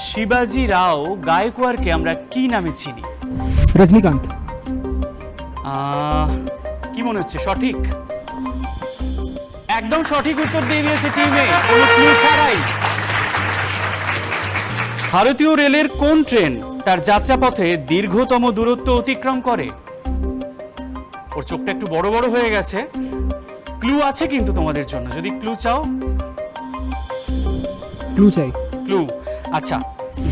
শিবাজি রাও গায়কোয়াড়কে আমরা কি নামে চিনি? রজনীকান্ত। কি মনে হচ্ছে সঠিক? একদম সঠিক উত্তর দিয়ে দিয়েছে টিমে, কোনো ক্লু ছাড়াই। ভারতীয় রেলের কোন ট্রেন তার যাত্রাপথে দীর্ঘতম দূরত্ব অতিক্রম করে? ওর চোখটা একটু বড় বড় হয়ে গেছে। ক্লু আছে কিন্তু তোমাদের জন্য, যদি ক্লু চাও। ক্লু চাই। ক্লু, আচ্ছা।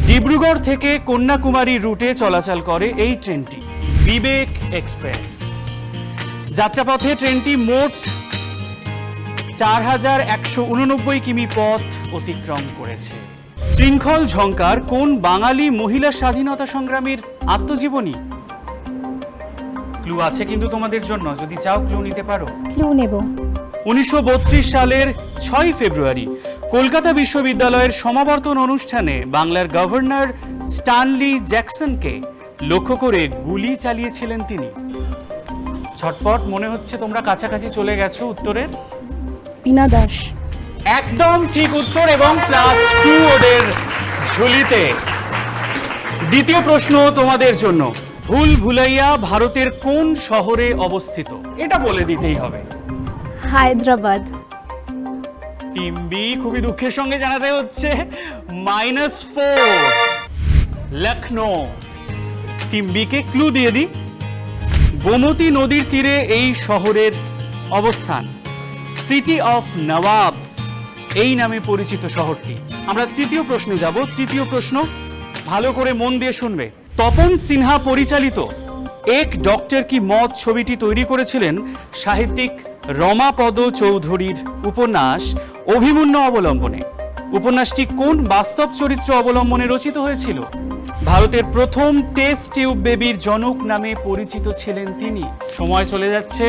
ডিব্রুগড় থেকে কন্যাকুমারী রুটে চলাচল করে এই ট্রেনটি, বিবেক এক্সপ্রেস। যাত্রাপথে ট্রেনটি মোট 4189 কিমি পথ অতিক্রম করেছে। শৃঙ্খল ঝংকার কোন বাঙালি মহিলা স্বাধীনতা সংগ্রামীর আত্মজীবনী? ক্লু আছে কিন্তু তোমাদের জন্য, যদি চাও ক্লু নিতে পারো। ক্লু নেব। 1932 সালের 6 ফেব্রুয়ারি কলকাতা বিশ্ববিদ্যালয়ের সমাবর্তন অনুষ্ঠানে বাংলার গভর্নর স্টানলি জ্যাকসনকে লক্ষ্য করে গুলি চালিয়েছিলেন তিনি। ছটপট মনে হচ্ছে তোমরা কাছাকাছি চলে গেছো উত্তরের। বীণা দাস। একদম ঠিক উত্তর, এবং +2 ওদের ঝুলিতে। দ্বিতীয় প্রশ্ন তোমাদের জন্য। ভুল ভুলাইয়া ভারতের কোন শহরে অবস্থিত? এটা বলে দিতেই হবে। হায়দ্রাবাদ। টিম বি খুবই দুঃখের সঙ্গে জানাতে হচ্ছে -4, লখনৌ। টিম বি কে ক্লু দিয়ে দিই, গোমতী নদীর তীরে এই শহরের অবস্থান। সিটি অফ নবাবস এই নামে পরিচিত শহরটি। আমরা তৃতীয় প্রশ্নে যাব। তৃতীয় প্রশ্ন, ভালো করে মন দিয়ে শুনবে। তপন সিনহা পরিচালিত এক ডক্টর কি মত ছবিটি তৈরি করেছিলেন সাহিত্যিক রমাপদ চৌধুরীর উপন্যাস অভিমন্যু অবলম্বনে। উপন্যাসটি কোন বাস্তব চরিত্র অবলম্বনে রচিত হয়েছিল? ভারতের প্রথম টেস্ট টিউব বেবির জনক নামে পরিচিত ছিলেন তিনি। সময় চলে যাচ্ছে।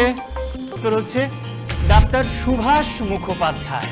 উত্তর হচ্ছে ডাক্তার সুভাষ মুখোপাধ্যায়।